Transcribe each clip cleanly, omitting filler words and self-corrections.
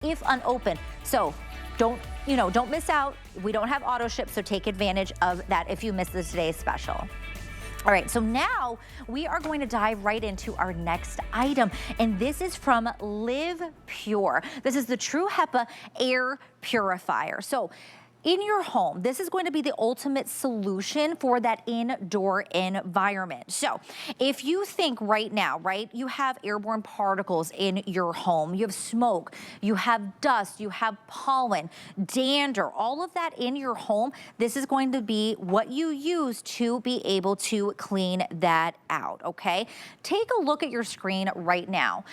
if unopened. So don't miss out. We don't have auto ship, so take advantage of that if you miss this today's special. All right, so now we are going to dive right into our next item, and this is from LivePure. This is the True HEPA Air Purifier. So in your home, this is going to be the ultimate solution for that indoor environment. So if you think right now, right, you have airborne particles in your home, you have smoke, you have dust, you have pollen, dander, all of that in your home, this is going to be what you use to be able to clean that out, okay? Take a look at your screen right now.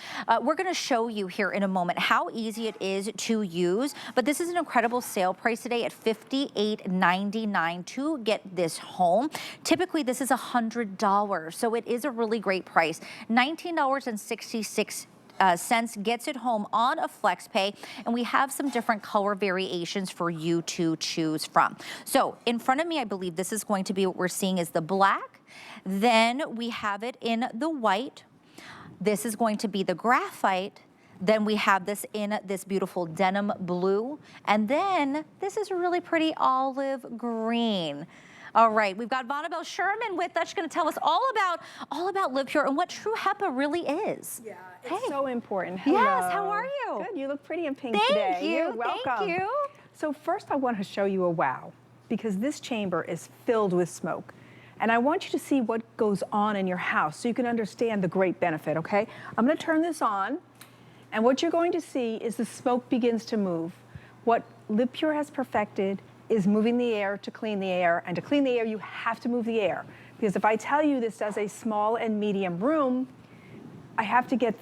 We're gonna show you here in a moment how easy it is to use, but this is an incredible sale price today at $58.99 to get this home. Typically, this is $100, so it is a really great price. $19.66 gets it home on a flex pay, and we have some different color variations for you to choose from. So in front of me, I believe this is going to be what we're seeing is the black. Then we have it in the white. This is going to be the graphite. Then we have this in this beautiful denim blue. And then this is a really pretty olive green. All right, we've got Vonabelle Sherman with us. She's gonna tell us all about LivePure and what True HEPA really is. Yeah, it's so important. Hello. Yes, how are you? Good, you look pretty in pink today. Thank you, You're welcome. thank you. So first I want to show you a wow, because this chamber is filled with smoke. And I want you to see what goes on in your house so you can understand the great benefit, okay? I'm gonna turn this on. And what you're going to see is the smoke begins to move. What LivePure has perfected is moving the air to clean the air. And to clean the air, you have to move the air. Because if I tell you this does a small and medium room, I have to get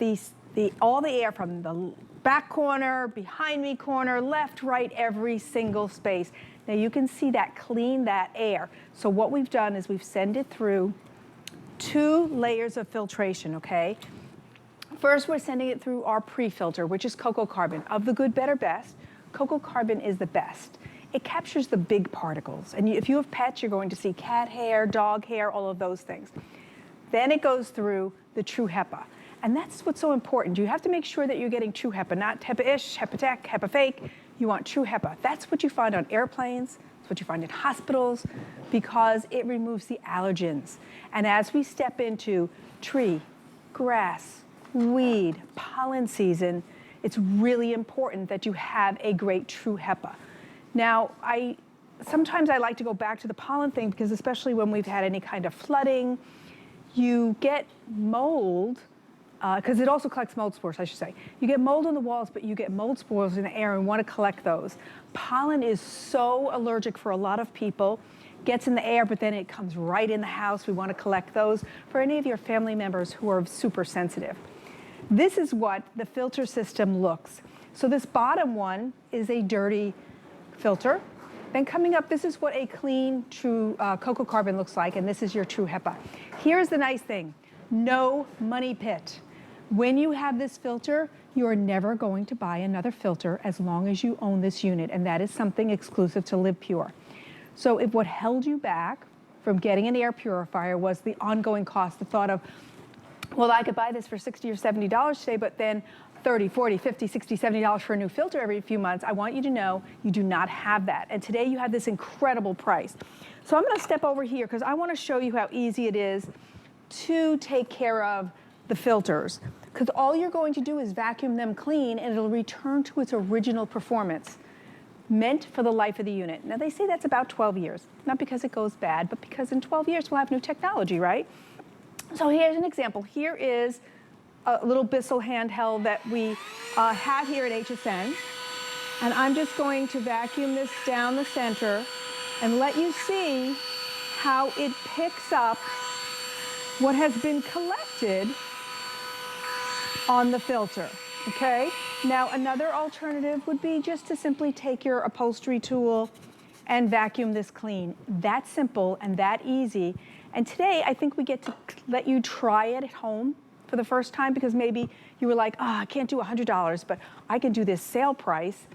all the air from the back corner, behind me corner, left, right, every single space. Now you can see that clean that air. So what we've done is we've sent it through 2 layers of filtration, okay? First, we're sending it through our pre-filter, which is cocoa carbon. Of the good, better, best, cocoa carbon is the best. It captures the big particles. And if you have pets, you're going to see cat hair, dog hair, all of those things. Then it goes through the True HEPA. And that's what's so important. You have to make sure that you're getting True HEPA, not HEPA-ish, HEPA-tech, HEPA-fake. You want True HEPA. That's what you find on airplanes. That's what you find in hospitals, because it removes the allergens. And as we step into tree, grass, weed, pollen season, it's really important that you have a great True HEPA. Now, sometimes I like to go back to the pollen thing, because especially when we've had any kind of flooding, you get mold, because it also collects mold spores, I should say. You get mold on the walls, but you get mold spores in the air and want to collect those. Pollen is so allergic for a lot of people. Gets in the air, but then it comes right in the house. We want to collect those for any of your family members who are super sensitive. This is what the filter system looks. So this bottom one is a dirty filter. Then coming up, this is what a clean, true cocoa carbon looks like, and this is your True HEPA. Here's the nice thing, no money pit. When you have this filter, you are never going to buy another filter as long as you own this unit, and that is something exclusive to LivePure. So if what held you back from getting an air purifier was the ongoing cost, the thought of, well, I could buy this for $60 or $70 today, but then $30, $40, $50, $60, $70 for a new filter every few months, I want you to know you do not have that. And today you have this incredible price. So I'm gonna step over here because I wanna show you how easy it is to take care of the filters. Because all you're going to do is vacuum them clean and it'll return to its original performance, meant for the life of the unit. Now they say that's about 12 years, not because it goes bad, but because in 12 years we'll have new technology, right? So here's an example. Here is a little Bissell handheld that we have here at HSN. And I'm just going to vacuum this down the center and let you see how it picks up what has been collected on the filter, okay? Now another alternative would be just to simply take your upholstery tool and vacuum this clean. That simple and that easy. And today, I think we get to let you try it at home for the first time, because maybe you were like, oh, I can't do $100, but I can do this sale price.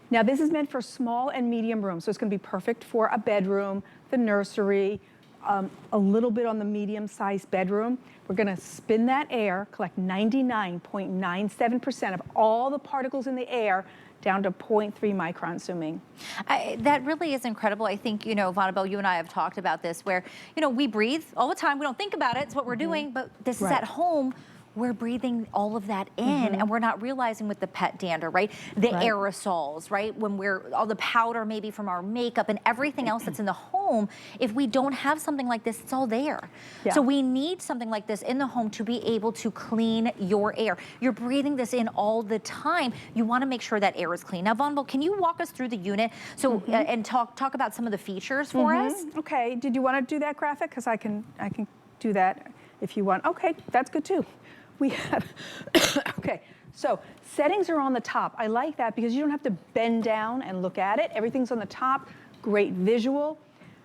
Now, this is meant for small and medium rooms, so it's gonna be perfect for a bedroom, the nursery, a little bit on the medium-sized bedroom. We're gonna spin that air, collect 99.97% of all the particles in the air down to 0.3 micron zooming. That really is incredible. I think, you know, Vonabelle, you and I have talked about this where, you know, we breathe all the time. We don't think about it. It's what we're doing, but this is at home. We're breathing all of that in and we're not realizing with the pet dander, right? The aerosols, right? When we're, all the powder maybe from our makeup and everything else that's in the home, if we don't have something like this, it's all there. So we need something like this in the home to be able to clean your air. You're breathing this in all the time. You wanna make sure that air is clean. Now, Vonabelle, can you walk us through the unit so and talk about some of the features for us? Okay, did you wanna do that graphic? Because I can do that if you want. Okay, that's good too. We have, okay, so settings are on the top. I like that because you don't have to bend down and look at it. Everything's on the top, great visual.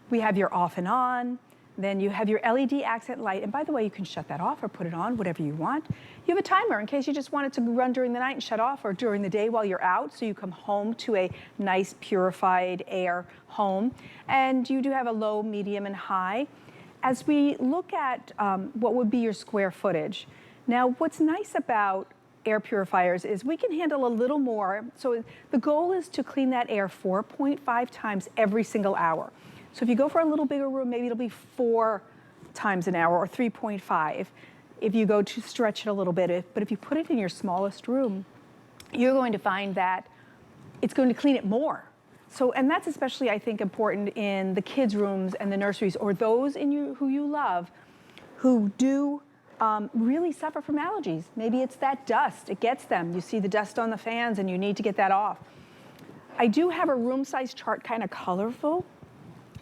We have your off and on. Then you have your LED accent light. And by the way, you can shut that off or put it on, whatever you want. You have a timer in case you just want it to run during the night and shut off, or during the day while you're out, so you come home to a nice purified air home. And you do have a low, medium, and high. As we look at what would be your square footage, now, what's nice about air purifiers is we can handle a little more. So the goal is to clean that air 4.5 times every single hour. So if you go for a little bigger room, maybe it'll be 4 times an hour or 3.5 if you go to stretch it a little bit. But if you put it in your smallest room, you're going to find that it's going to clean it more. So, and that's especially, I think, important in the kids' rooms and the nurseries, or those in you who you love who do really suffer from allergies. Maybe it's that dust, it gets them. You see the dust on the fans and you need to get that off. I do have a room size chart, kind of colorful.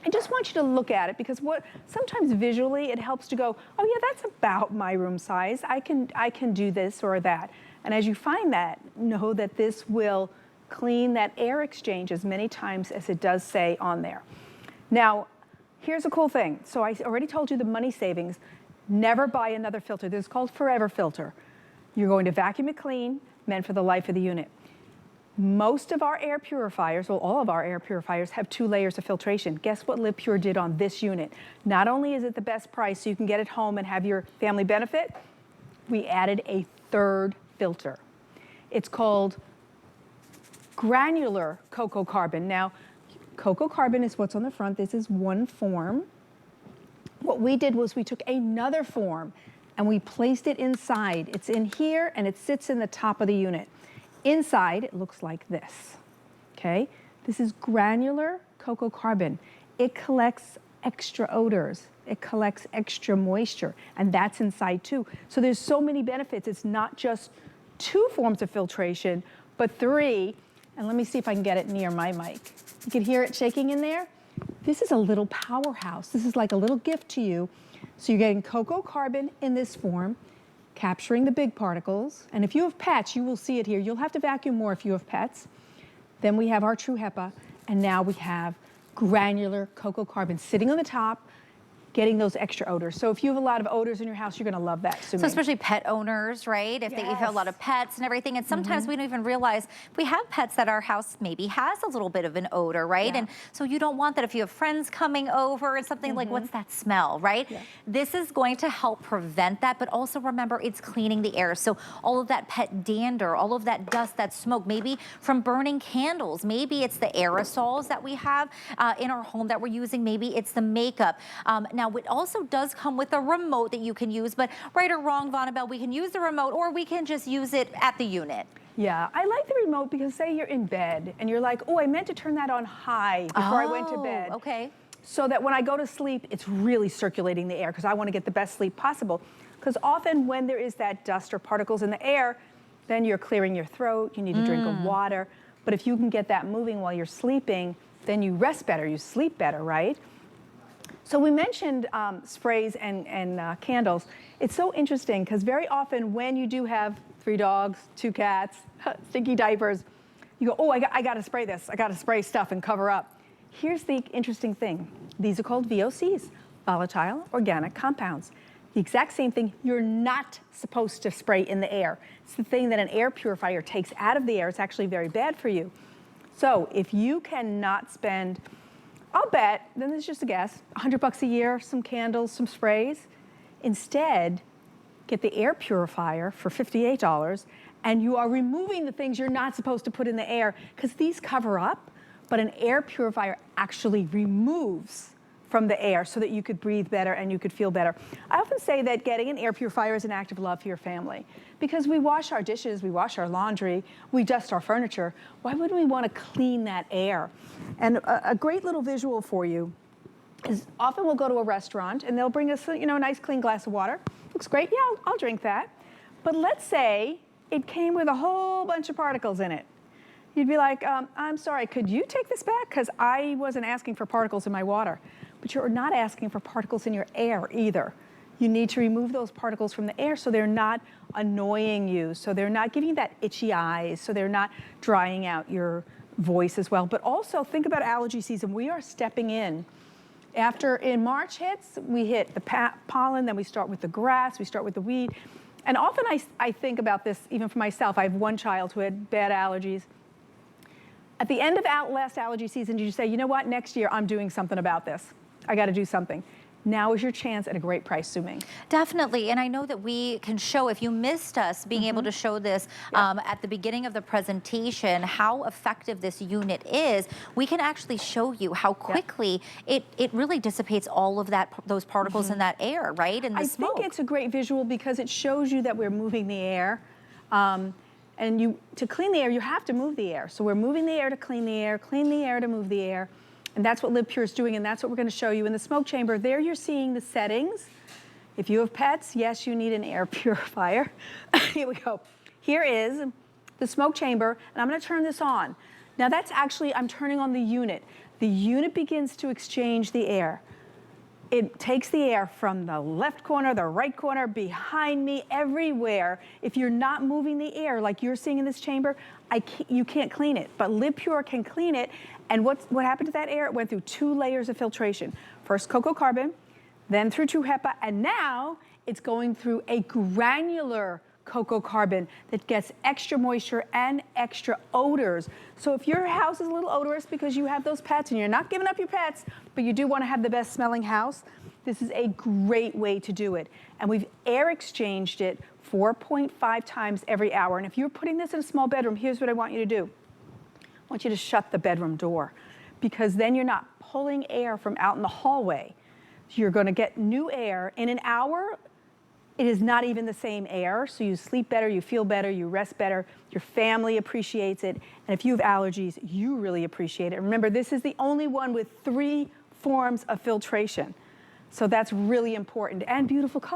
I just want you to look at it because sometimes visually it helps to go, oh yeah, that's about my room size. I can do this or that. And as you find that, know that this will clean that air exchange as many times as it does say on there. Now, here's a cool thing. So I already told you the money savings. Never buy another filter. This is called Forever Filter. You're going to vacuum it clean, meant for the life of the unit. Most of our air purifiers, well, all of our air purifiers have 2 layers of filtration. Guess what LivePure did on this unit? Not only is it the best price so you can get it home and have your family benefit, we added a 3rd filter. It's called granular cocoa carbon. Now, cocoa carbon is what's on the front. This is one form. What we did was we took another form and we placed it inside. It's in here and it sits in the top of the unit. Inside, it looks like this, okay? This is granular cocoa carbon. It collects extra odors. It collects extra moisture, and that's inside too. So there's so many benefits. It's not just 2 forms of filtration, but 3. And let me see if I can get it near my mic. You can hear it shaking in there? This is a little powerhouse. This is like a little gift to you. So you're getting cocoa carbon in this form, capturing the big particles. And if you have pets, you will see it here. You'll have to vacuum more if you have pets. Then we have our True HEPA, and now we have granular cocoa carbon sitting on the top, getting those extra odors. So if you have a lot of odors in your house, you're gonna love that. So especially pet owners, right? If they have a lot of pets and everything, and sometimes we don't even realize we have pets that our house maybe has a little bit of an odor, right? And so you don't want that if you have friends coming over and something like, what's that smell, right? This is going to help prevent that, but also remember it's cleaning the air. So all of that pet dander, all of that dust, that smoke, maybe from burning candles, maybe it's the aerosols that we have in our home that we're using, maybe it's the makeup. Now, it also does come with a remote that you can use, but right or wrong, Vonabelle, we can use the remote or we can just use it at the unit. Yeah, I like the remote because say you're in bed and you're like, oh, I meant to turn that on high before I went to bed. Okay. So that when I go to sleep, it's really circulating the air because I want to get the best sleep possible. Because often when there is that dust or particles in the air, then you're clearing your throat, you need a drink of water. But if you can get that moving while you're sleeping, then you rest better, you sleep better, right? So we mentioned sprays and candles. It's so interesting because very often when you do have 3 dogs, 2 cats, stinky diapers, you go, oh, I got to spray this. I got to spray stuff and cover up. Here's the interesting thing. These are called VOCs, volatile organic compounds. The exact same thing you're not supposed to spray in the air. It's the thing that an air purifier takes out of the air. It's actually very bad for you. So if you cannot spend I'll bet, then it's just a guess, $100 a year, some candles, some sprays. Instead, get the air purifier for $58, and you are removing the things you're not supposed to put in the air, because these cover up, but an air purifier actually removes from the air so that you could breathe better and you could feel better. I often say that getting an air purifier is an act of love for your family, because we wash our dishes, we wash our laundry, we dust our furniture. Why wouldn't we want to clean that air? And a great little visual for you is often we'll go to a restaurant and they'll bring us, a nice clean glass of water. Looks great, yeah, I'll drink that. But let's say it came with a whole bunch of particles in it. You'd be like, I'm sorry, could you take this back? Because I wasn't asking for particles in my water. But you're not asking for particles in your air either. You need to remove those particles from the air so they're not annoying you, so they're not giving you that itchy eyes, so they're not drying out your voice as well. But also think about allergy season. We are stepping in. In March hits, we hit the pollen, then we start with the grass, we start with the weed. And often I think about this even for myself. I have one child who had bad allergies. At the end of last allergy season, did you say, you know what, next year I'm doing something about this. I got to do something. Now is your chance at a great price, Sue Ming. Definitely, and I know that we can show, if you missed us being able to show this at the beginning of the presentation, how effective this unit is, we can actually show you how quickly it really dissipates all of those particles in that air, right? And the smoke. I think it's a great visual because it shows you that we're moving the air. And to clean the air, you have to move the air. So we're moving the air to clean the air to move the air. And that's what LivePure is doing, and that's what we're going to show you in the smoke chamber. There you're seeing the settings. If you have pets, yes, you need an air purifier. Here we go. Here is the smoke chamber, and I'm going to turn this on. Now that's actually, I'm turning on the unit. The unit begins to exchange the air. It takes the air from the left corner, the right corner, behind me, everywhere. If you're not moving the air like you're seeing in this chamber, you can't clean it. But LivePure can clean it. And what happened to that air? It went through 2 layers of filtration. First cocoa carbon, then through True HEPA, and now it's going through a granular cocoa carbon that gets extra moisture and extra odors. So if your house is a little odorous because you have those pets and you're not giving up your pets, but you do want to have the best smelling house, this is a great way to do it. And we've air exchanged it 4.5 times every hour. And if you're putting this in a small bedroom, here's what I want you to do. I want you to shut the bedroom door, because then you're not pulling air from out in the hallway. You're going to get new air. In an hour, it is not even the same air, so you sleep better, you feel better, you rest better, your family appreciates it, and if you have allergies, you really appreciate it. Remember, this is the only one with 3 forms of filtration, so that's really important, and beautiful color.